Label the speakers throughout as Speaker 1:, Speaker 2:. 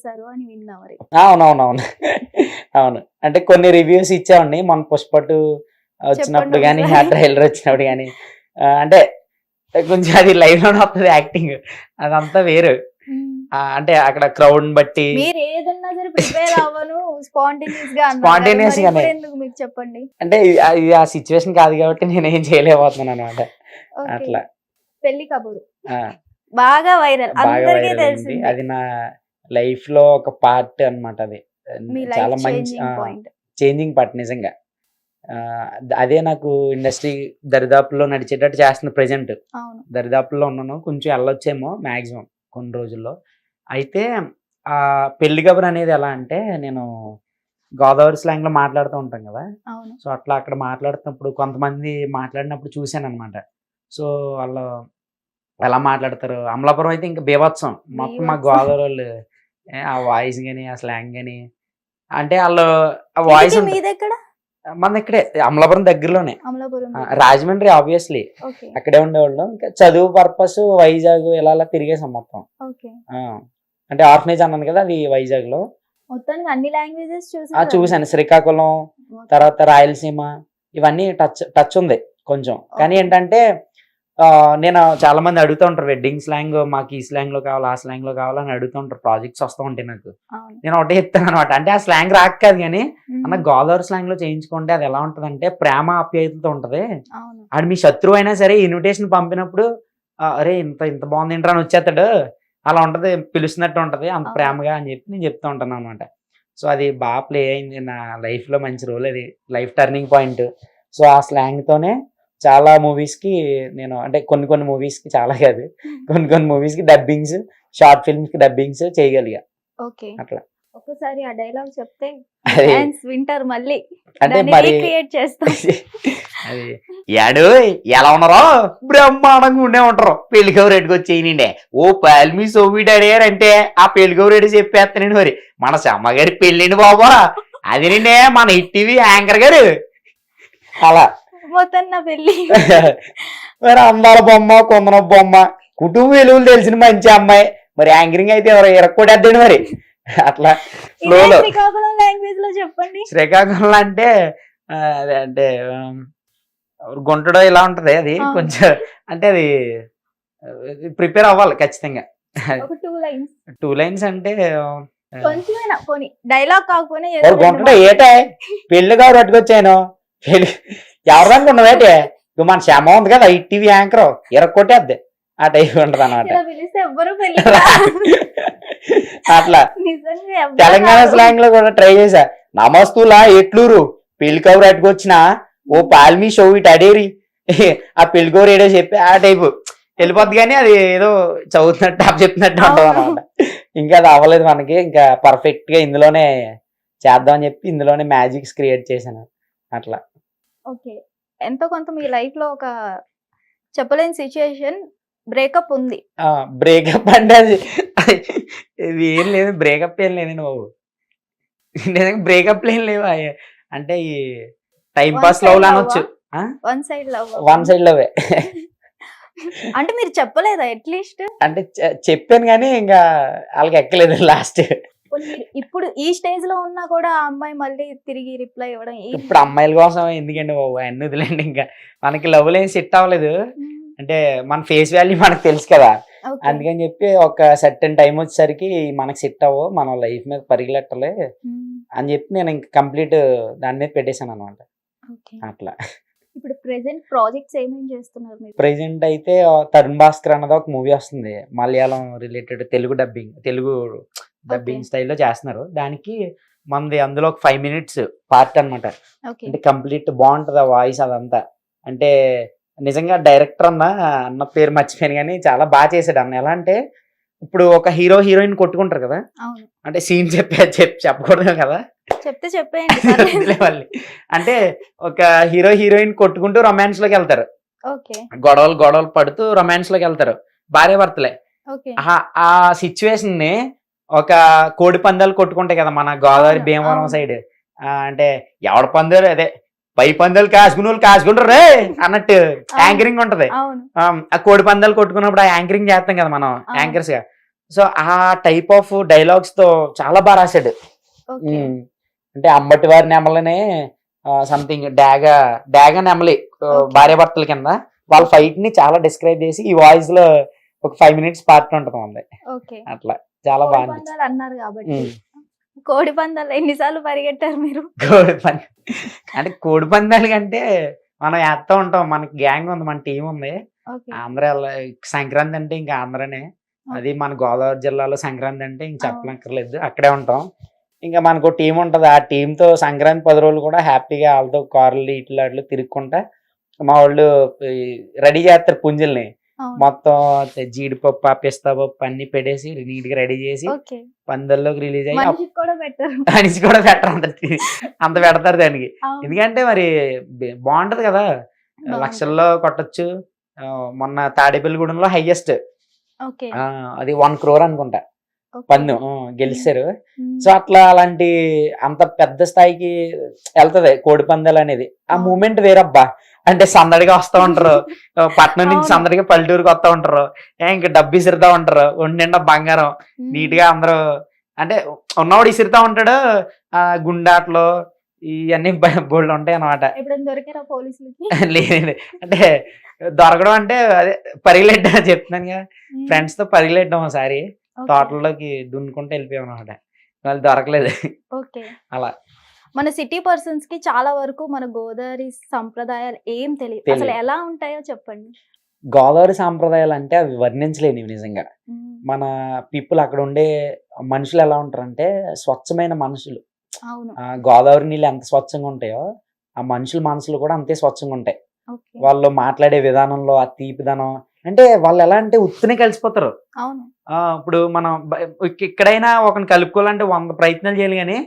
Speaker 1: చేశారు అని విన్నా మరి.
Speaker 2: అవునవునవును. అవును. అంటే కొన్ని రివ్యూస్ ఇచ్చామండి. మొన్న 'పుష్ప 2' వచ్చినప్పుడు
Speaker 1: చెప్పండి
Speaker 2: గాని, ఆ
Speaker 1: ఒకసారి.
Speaker 2: ట్రైలర్ వచ్చినప్పుడు గాని. అంటే కొంచెం అది లైవ్‌లోనే వస్తది యాక్టింగ్. అదంతా వేరు.
Speaker 1: హ్మ్.
Speaker 2: అంటే అక్కడ క్రౌడ్‌ని బట్టి
Speaker 1: మీరు ఏదున్నా సరే ప్రిపేర్ అవ్వను స్పాంటేనియస్‌గా అన్నారు కదా! మరి
Speaker 2: స్పాంటేనియస్ గానే.
Speaker 1: ఇప్పుడెందుకు మీకు చెప్పండి?
Speaker 2: అంటే ఇది ఆ సిట్యుయేషన్ కాదు కాబట్టి నేనేం చేయలేకపోతున్నానన్నమాట.
Speaker 1: ఓకే.
Speaker 2: అట్లా.
Speaker 1: పెళ్లి కబురు.
Speaker 2: ఆ!
Speaker 1: బాగా వైరల్.
Speaker 2: బాగా
Speaker 1: అందరికీ
Speaker 2: వైరల్ అయింది.
Speaker 1: తెలిసింది.
Speaker 2: అది నా లైఫ్‌లో ఒక పార్ట్ అన్నమాట అది.
Speaker 1: మీ
Speaker 2: చాలా
Speaker 1: లైఫ్
Speaker 2: మంచి
Speaker 1: చేంజింగ్ పాయింట్.
Speaker 2: చేంజింగ్ పార్ట్ నిజంగా. అదే నాకు ఇండస్ట్రీ దరిదాపుల్లో నడిచేటట్టు చేస్తుంది ప్రెజెంట్.
Speaker 1: అవును.
Speaker 2: దరిదాపుల్లో ఉన్నాను. కొంచెం ఎళ్ళొచ్చేమో మాక్సిమం కొన్ని రోజుల్లో. అయితే పెళ్లి కబురు అనేది ఎలా అంటే నేను గోదావరి స్లాంగ్‌లో మాట్లాడుతూ ఉంటాం కదా!
Speaker 1: అవును.
Speaker 2: సో, అట్లా అక్కడ మాట్లాడుతున్నప్పుడు కొంతమంది మాట్లాడినప్పుడు చూసానన్నమాట. సో, వాళ్ళు ఎలా మాట్లాడతారు. అమలాపురం అయితే ఇంకా బీభత్సం. మొత్తం మా
Speaker 1: బీభత్సం.
Speaker 2: గోదావరోళ్ళు ఆ వాయిస్ గాని, ఆ స్లాంగ్ గాని అంటే ఆళ్ళు ఆ
Speaker 1: ఇంతకీ
Speaker 2: వాయిస్ ఉంటది.
Speaker 1: మీదెక్కడ?
Speaker 2: మనదిక్కడే అమలాపురం దగ్గరలోనే.
Speaker 1: అమలాపురం దగ్గర.
Speaker 2: రాజమండ్రి ఆబ్వియస్‌లీ.
Speaker 1: ఓకే.
Speaker 2: అక్కడే ఉండేవాళ్ళం. ఇంకా చదువు పర్పస్ వైజాగ్ ఇలా తిరిగేసాం మొత్తం.
Speaker 1: ఓకే.
Speaker 2: ఆ! అంటే ఆర్ఫనేజ్ అన్నాను కదా! అది వైజాగ్‌లో.
Speaker 1: మొత్తానికి అన్ని లాంగ్వేజెస్
Speaker 2: చూసాను.
Speaker 1: చూసారండి.
Speaker 2: శ్రీకాకుళం,
Speaker 1: ఓకే.
Speaker 2: తర్వాత రాయలసీమ ఇవన్నీ టచ్ ఉంది కొంచెం. కానీ
Speaker 1: ఓకే.
Speaker 2: ఏంటంటే నేను చాలా మంది అడుగుతూ ఉంటారు వెడ్డింగ్ స్లాంగ్ మాకు ఈ స్లాంగ్‌లో కావాలి, ఆ స్లాంగ్‌లో కావాలని అడుగుతూ ఉంటారు. ప్రాజెక్ట్స్ వస్తూ ఉంటాయి నాకు.
Speaker 1: అవును.
Speaker 2: నేను ఒకటే చెప్తానన్నమాట. అంటే ఆ స్లాంగ్ రాక కాదు గానీ, అన్న
Speaker 1: హ్మ్.
Speaker 2: గోదావరి స్లాంగ్‌లో చేయించుకుంటే అది ఎలా ఉంటదంటే ప్రేమ ఆప్యాయతలతో ఉంటది.
Speaker 1: అవును.
Speaker 2: ఆడు మీ శత్రువు అయినా సరే ఇన్విటేషన్ పంపినప్పుడు అరే! ఇంత బాగుందేంట్రా అని వచ్చేస్తాడు. అలా ఉంటది. పిలుస్తున్నట్టు ఉంటది. అంత
Speaker 1: అవును.
Speaker 2: ప్రేమగా అని చెప్పి నేను చెప్తూ ఉంటానన్నమాట. సో, అది ప్లే అయింది. నా లైఫ్‌లో మంచి రోల్ అది. Life turning point. సో, ఆ స్లాంగ్‌తోనే చాలా మూవీస్‌కి నేను అంటే కొన్ని మూవీస్‌కి చాలా కాదు. కొన్ని మూవీస్‌కి డబ్బింగ్స్, షార్ట్ ఫిల్మ్స్‌కి డబ్బింగ్స్ చేయగలిగా.
Speaker 1: ఓకే.
Speaker 2: అట్లా.
Speaker 1: ఒక్కసారి ఆ డైలాగ్ చెప్తే
Speaker 2: అది
Speaker 1: ఫ్యాన్స్ వింటారు మళ్ళీ.
Speaker 2: అంటే
Speaker 1: దాన్ని
Speaker 2: మరి
Speaker 1: రీక్రియేట్ చేస్తాం.
Speaker 2: అది "ఏడోయ్ ఎలా ఉన్నారో బ్రహ్మాండంగా ఉండే ఉంటారు. పెళ్లి కబురు ఎట్టుకొచ్చేయనండి. ఓ పాల్మి సోవిడ్ అడిగారంటే ఆ పెళ్లి కబురు ఎటు చెప్పేస్తానండి మరి. మన సమ్మ గారి పెళ్ళండి బాబా. అదేనండి మన హిట్ టీవీ యాంకర్ గారు." అలా.
Speaker 1: మొత్తం నా పెళ్లి.
Speaker 2: మరి అందాల బొమ్మ, కుందన బొమ్మ, కుటుంబ విలువలు తెలిసిన మంచి అమ్మాయి. మరి యాంకరింగ్ అయితే ఎవరు ఇరక్కొట్టేద్దండి మరి. అట్లా
Speaker 1: ఇదే
Speaker 2: ఫ్లోలో.
Speaker 1: శ్రీకాకుళం లాంగ్వేజ్ లో చెప్పండి.
Speaker 2: శ్రీకాకుళం అంటే అదే అంటే గుంటడో ఇలా ఉంటది అది
Speaker 1: అవును.
Speaker 2: కొంచెం అంటే అది ప్రిపేర్ అవ్వాలి ఖచ్చితంగా.
Speaker 1: ఒక 2 లైన్స్.
Speaker 2: 2 లైన్స్ అంటే
Speaker 1: కొంచెమైనా పోనీ డైలాగ్ కాకపోయినా ఏదో
Speaker 2: ఒక
Speaker 1: 2
Speaker 2: గుంటడో
Speaker 1: మాటలు.
Speaker 2: ఏటే పెళ్లి కబురు పట్టుకొచ్చాను. పెళ్లి ఎవరనుకున్నావేటే ఇక మన శ్యామ ఉంది కదా హిట్ టీవీ యాంకర్ ఇరక్కొట్టేద్ది. ఆ టైప్ ఉంటది అన్నమాట.
Speaker 1: ఇలా పిలిస్తే ఎవ్వరూ పెళ్లికి రారు.
Speaker 2: అట్లా
Speaker 1: నిజంగా ఎవ్వరు
Speaker 2: తెలంగాణ
Speaker 1: రారు.
Speaker 2: స్లాంగ్ లో కూడా ట్రై చేశా. నమస్తులా ఎట్లూరు పెళ్లి కబురు అట్టుకొచ్చిన ఓ పాల్మి షో ఇట్ అడేరి ఆ పెళ్లి కబురు ఏడో చెప్పి ఆ టైపు వెళ్ళిపోద్ది. కానీ అది ఏదో చదువుతున్నట్టు చెప్తున్నట్టు ఉంటది
Speaker 1: అవును.
Speaker 2: అనమాట. ఇంకా అది అవ్వలేదు మనకి. ఇంకా పర్ఫెక్ట్ గా ఇందులోనే చేద్దామని చెప్పి ఇందులోనే మ్యాజిక్స్ క్రియేట్ చేశాను. అట్లా.
Speaker 1: ఓకే. ఎంతో కొంత మీ లైఫ్ లో ఒక చెప్పలేని సిచ్యుయేషన్ బ్రేకప్ ఉంది.
Speaker 2: బ్రేకప్ అంటే ఇది ఏం లేదు. బ్రేకప్ ఏం లేదండి బాబు. నిజంగా బ్రేకప్ ఏం లేవు. అంటే ఈ టైం
Speaker 1: వన్
Speaker 2: పాస్
Speaker 1: సైడ్
Speaker 2: లవ్
Speaker 1: లవ్వా?
Speaker 2: అనొచ్చు.
Speaker 1: One side love.
Speaker 2: One side లవే.
Speaker 1: అంటే మీరు చెప్పలేదా అట్లీస్ట్?
Speaker 2: అంటే చెప్పాను కానీ ఇంకా వాళ్ళకి ఎక్కలేదు లాస్ట్.
Speaker 1: ఇప్పుడు ఈ స్టేజ్ లో ఉన్నా కూడా ఆ అమ్మాయి మళ్ళీ తిరిగి రిప్లై ఇవ్వడం ఏంటి?
Speaker 2: ఇప్పుడు అమ్మాయిల కోసం ఎందుకండి బాబు అన్ని వదిలేండి. ఇంకా మనకి లవ్ లేని సెట్ అవ్వలేదు. అంటే మన ఫేస్ వాల్యూ మనకు తెలుసు కదా.
Speaker 1: ఓకే.
Speaker 2: అందుకని చెప్పి ఒక సర్టెన్ టైం వచ్చేసరికి మనకి సెట్ అవ్వవు, మనం లైఫ్ మీద పరిగెట్టలే అని చెప్పి నేను ఇంక కంప్లీట్ దాని మీద పెట్టేశాను అనమాట.
Speaker 1: ఓకే.
Speaker 2: అట్లా.
Speaker 1: ఇప్పుడు ప్రెజెంట్ ప్రాజెక్ట్స్ ఏమేం చేస్తున్నారు మీరు?
Speaker 2: ప్రెజెంట్ అయితే తరుణ్ భాస్కర్ అన్నది ఒక మూవీ వస్తుంది. మలయాళం రిలేటెడ్ తెలుగు డబ్బింగ్ స్టైల్లో చేస్తున్నారు. దానికి మనది అందులో ఒక 5 minutes పార్ట్ అనమాట.
Speaker 1: ఓకే.
Speaker 2: అంటే కంప్లీట్ బాగుంటది ఆ వాయిస్ అదంతా. అంటే నిజంగా డైరెక్టర్ అన్న పేరు మర్చిపోయాను కానీ చాలా బాగా చేశాడు అన్న. ఎలా అంటే ఇప్పుడు ఒక హీరో హీరోయిన్ కొట్టుకుంటారు కదా.
Speaker 1: అవును.
Speaker 2: అంటే సీన్ చెప్పకూడదు కదా.
Speaker 1: చెప్తే చెప్పేయండి పర్లేదు.
Speaker 2: వదిలే మళ్ళీ. అంటే ఒక హీరో హీరోయిన్ కొట్టుకుంటూ రొమాన్స్ లోకి వెళ్తారు.
Speaker 1: ఓకే.
Speaker 2: గొడవలు పడుతూ రొమాన్స్ లోకి వెళ్తారు భార్య భర్తలే.
Speaker 1: ఓకే.
Speaker 2: ఆ సిచ్యువేషన్ ని ఒక కోడి పందాలు కొట్టుకుంటాయి కదా మన గోదావరి
Speaker 1: అవును.
Speaker 2: భీమవరం
Speaker 1: అవును.
Speaker 2: సైడ్. అంటే ఎవడ పందాలు అదే పై పందాలు కాసుకుని వాళ్ళు కాసుకుంటారు రే అన్నట్టు యాంకరింగ్ ఉంటది.
Speaker 1: అవును.
Speaker 2: ఆ కోడి పందాలు కొట్టుకున్నప్పుడు ఆ యాంకరింగ్ చేస్తాం కదా మనం యాంకర్స్ గా. సో ఆ టైప్ ఆఫ్ డైలాగ్స్ తో చాలా బాగా రాశాడు.
Speaker 1: ఓకే.
Speaker 2: అంటే అంబటి వారి నెమలనే సంథింగ్ డాగ నెమలి భార్య భర్తల కింద వాళ్ళ ఫైట్ ని చాలా డిస్క్రైబ్ చేసి ఈ వాయిస్ లో ఒక 5 minutes పార్ట్ ఉంటుంది ఉంది.
Speaker 1: ఓకే.
Speaker 2: అట్లా చాలా
Speaker 1: కోడి
Speaker 2: బాగా
Speaker 1: పందాలు అన్నారు కాబట్టి కోడి పందాలు ఎన్నిసార్లు పరిగెట్టారు మీరు?
Speaker 2: కోడి పందాలు అంటే కోడి పందాలు కంటే మనం వేస్తా ఉంటాం. మనకి గ్యాంగ్ ఉంది, మన టీం ఉంది.
Speaker 1: ఓకే.
Speaker 2: ఆంధ్ర సంక్రాంతి అంటే ఇంకా ఆంధ్రనే. అది మన గోదావరి జిల్లాలో సంక్రాంతి అంటే ఇంక చెప్పనక్కర్లేదు, అక్కడే ఉంటాం. ఇంకా మనకు టీం ఉంటది. ఆ టీమ్ తో సంక్రాంతి 10 రోజులు కూడా హ్యాపీగా వాళ్ళతో కార్లు ఇట్లు తిరుక్కుంటా మా వాళ్ళు రెడీ చేస్తారు పుంజుల్ని. మొత్తం జీడిపప్పు పిస్తా పప్పు అన్ని పెట్టేసి నీట్ గా రెడీ చేసి
Speaker 1: ఓకే.
Speaker 2: పందల్లోకి రిలీజ్ అయ్యి
Speaker 1: మనిషికి కూడా పెట్టారు.
Speaker 2: మనిషి కూడా పెట్టరు, అంత పెడతారు దానికి.
Speaker 1: అవును.
Speaker 2: ఎందుకంటే మరి బాగుంటది కదా, లక్షల్లో కొట్టచ్చు. మొన్న తాడేపల్లిగూడెంలో హైయెస్ట్
Speaker 1: ఓకే.
Speaker 2: అది 1 crore అనుకుంటా
Speaker 1: ఓకే.
Speaker 2: పందెం గెలిచారు.
Speaker 1: మ్మ్.
Speaker 2: సో అట్లా అలాంటి అంత పెద్ద స్థాయికి వెళ్తది కోడి పందాలు అనేది. ఆ మూమెంట్ వేరబ్బా. అంటే సందడిగా వస్తా ఉంటారు, పట్నం నుంచి
Speaker 1: అవును.
Speaker 2: సందడిగా పల్లెటూరుకి వస్తా ఉంటారు, ఇంకా డబ్బు ఇసిరుతా ఉంటారు, ఒంటినిండా బంగారం నీట్ గా అందరూ. అంటే ఉన్నవాడు ఇసిరుతా ఉంటాడు. గుండాట్లు ఇవన్నీ బోల్డ్ ఉంటాయి అన్నమాట.
Speaker 1: ఎప్పుడైనా దొరికారా పోలీసులకి?
Speaker 2: లేదు అంటే దొరకడం అంటే అదే పరిగెట్టడం చెప్తున్నాను కదా, ఫ్రెండ్స్ తో పరిగెట్టడం ఒకసారి
Speaker 1: ఓకే.
Speaker 2: తోటల్లోకి దున్నుకుంటూ వెళ్ళిపోయాం అనమాట. వాళ్ళు దొరకలేదు
Speaker 1: ఓకే.
Speaker 2: అలా.
Speaker 1: మన సిటీ పర్సన్స్ కి చాలా వరకు మన గోదావరి సంప్రదాయాలు ఏం తెలియదు. అసలు
Speaker 2: తెలీదు.
Speaker 1: ఎలా ఉంటాయో చెప్పండి.
Speaker 2: గోదావరి సాంప్రదాయాలు అంటే అవి వర్ణించలేనివి నిజంగా.
Speaker 1: మ్మ్.
Speaker 2: మన పీపుల్ అక్కడ ఉండే మనుషులు ఎలా ఉంటారంటే స్వచ్ఛమైన మనుషులు.
Speaker 1: అవును.
Speaker 2: గోదావరి నీళ్ళు ఎంత స్వచ్ఛంగా ఉంటాయో ఆ మనుషుల మనసులు కూడా అంతే స్వచ్ఛంగా ఉంటాయి.
Speaker 1: ఓకే.
Speaker 2: వాళ్ళు మాట్లాడే విధానంలో ఆ తీపిదనం, అంటే వాళ్ళు ఎలా అంటే ఉత్తినే కలిసిపోతారు.
Speaker 1: అవును.
Speaker 2: ఇప్పుడు మనం ఇక్కడైనా ఒకరిని కలుపుకోవాలంటే 100 ప్రయత్నాలు చేయాలి, కానీ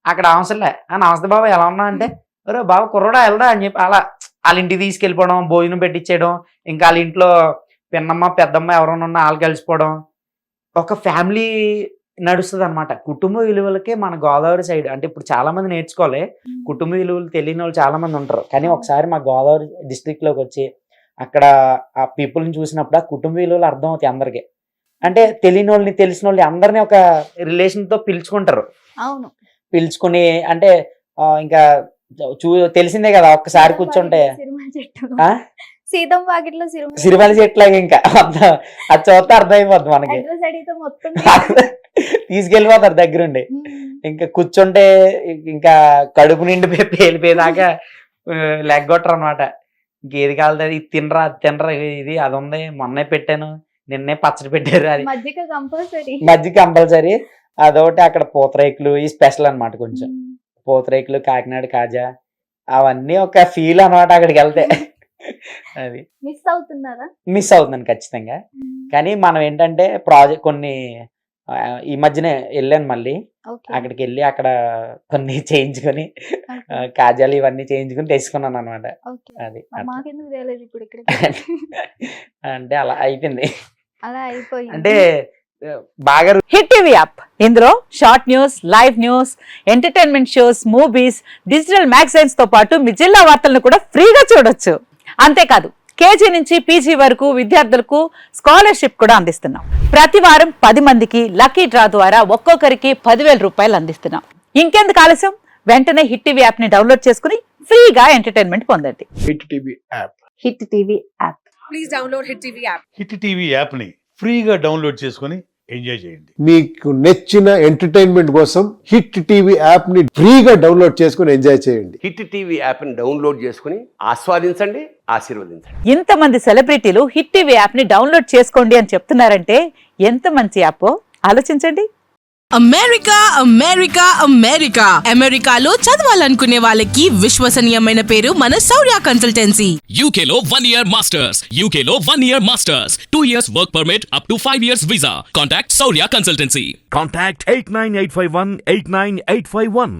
Speaker 2: అక్కడ అవసరంలే. నమస్తే బాబా ఎలా ఉన్నా అంటే ఒరే బాబా కుర్రోడా వెళ్దా అని చెప్పి అలా వాళ్ళ ఇంటికి తీసుకెళ్ళిపోవడం, భోజనం పెట్టించేయడం, ఇంకా వాళ్ళ ఇంట్లో పిన్నమ్మ పెద్దమ్మ ఎవరైనా ఉన్నా వాళ్ళు కలిసిపోవడం, ఒక ఫ్యామిలీ నడుస్తుంది అనమాట. కుటుంబ విలువలకే మన గోదావరి సైడ్ అంటే ఇప్పుడు చాలా మంది నేర్చుకోవాలి. కుటుంబ విలువలు తెలియని వాళ్ళు చాలా మంది ఉంటారు. కానీ ఒకసారి మా గోదావరి డిస్ట్రిక్ట్ లోకి వచ్చి అక్కడ ఆ పీపుల్ని చూసినప్పుడు ఆ కుటుంబ విలువలు అర్థం అవుతాయి అందరికి. అంటే తెలియని వాళ్ళని తెలిసిన వాళ్ళని అందరినీ ఒక రిలేషన్ తో పిలుచుకుంటారు.
Speaker 1: అవును.
Speaker 2: పిలుచుకుని అంటే ఇంకా తెలిసిందే కదా, ఒక్కసారి కూర్చుంటే
Speaker 1: సిరిమాల చెట్టు,
Speaker 2: ఆ
Speaker 1: సీతం పాకెట్లో
Speaker 2: సిరిమల చెట్లాగా ఇంకా అది చూస్తే అర్థమైపోద్ది మనకి.
Speaker 1: అడ్రస్ అడిగితే మొత్తం
Speaker 2: తీసుకెళ్ళిపోతారు దగ్గరుండి. ఇంకా కూర్చుంటే ఇంకా కడుపు నిండి పేలిపోయేదాకా లెగ్గొట్టరు అనమాట. ఇంకేది కావాలి ఇది తినరా అది తినరా, ఇది అది ఉంది మొన్నే పెట్టాను నిన్నే పచ్చడి పెట్టారు, అది
Speaker 1: మజ్జిగ కంపల్సరీ.
Speaker 2: మజ్జిగ కంపల్సరీ. అదొకటి అక్కడ పూతరేకులు ఈ స్పెషల్ అనమాట. కొంచెం పూతరేకులు, కాకినాడ కాజా అవన్నీ ఒక ఫీల్ అనమాట అక్కడికి వెళ్తే. అది
Speaker 1: మిస్ అవుతున్నారా?
Speaker 2: మిస్ అవుతుందండి ఖచ్చితంగా. కానీ మనం ఏంటంటే ప్రాజెక్ట్ కొన్ని ఈ మధ్యనే వెళ్ళాను మళ్ళీ
Speaker 1: ఓకే.
Speaker 2: అక్కడికి వెళ్ళి అక్కడ కొన్ని చేయించుకొని కాజాలు ఇవన్నీ చేయించుకొని తెచ్చుకున్నాను అనమాట.
Speaker 1: ఓకే.
Speaker 2: అది
Speaker 1: మరి మాకెందుకు తెలియదు ఇప్పుడు ఇక్కడ?
Speaker 2: అంటే అలా అయిపోయింది.
Speaker 1: అలా అయిపోయింది.
Speaker 2: అంటే బాగా
Speaker 3: హిట్ టీవీ యాప్, ఇందులో short news, live news, entertainment shows, movies, digital magazines తో పాటు మీ జిల్లా వార్తలను కూడా ఫ్రీగా చూడొచ్చు. అంతేకాదు కేజీ నుంచి పీజీ వరకు విద్యార్థులకు స్కాలర్షిప్ కూడా అందిస్తున్నాం. ప్రతి వారం 10 మందికి లక్కీ డ్రా ద్వారా ఒక్కొక్కరికి 10,000 రూపాయలు అందిస్తున్నాం. ఇంకెందుకు ఆలస్యం, వెంటనే హిట్ టీవీ యాప్ ని డౌన్లోడ్ చేసుకుని ఫ్రీగా ఎంటర్టైన్మెంట్ పొందండి.
Speaker 4: Hit TV app.
Speaker 3: Hit TV app.
Speaker 5: Please download Hit TV app.
Speaker 4: Hit TV యాప్ని ఫ్రీగా డౌన్లోడ్ చేసుకొని ఎంజాయ్ చేయండి.
Speaker 6: మీకు నచ్చిన ఎంటర్టైన్మెంట్ కోసం హిట్ టీవీ యాప్ ని ఫ్రీగా డౌన్లోడ్ చేసుకుని ఎంజాయ్ చేయండి.
Speaker 7: హిట్ టీవీ యాప్ని డౌన్లోడ్ చేసుకుని ఆస్వాదించండి, ఆశీర్వదించండి.
Speaker 3: ఇంతమంది సెలబ్రిటీలు హిట్ టీవీ యాప్ ని డౌన్లోడ్ చేసుకోండి అని చెప్తున్నారంటే ఎంత మంచి యాప్ ఆలోచించండి.
Speaker 5: అమెరికా అమెరికా అమెరికా అమెరికాలో చదవాలనుకునే వాళ్ళకి విశ్వసనీయమైన పేరు మన శౌర్య consultancy.
Speaker 8: UK Law 1 Year Masters. UK Law 1 Year Masters. 2 years work permit up to 5 years visa. Contact Saurya Consultancy.
Speaker 9: Contact 89851 89851.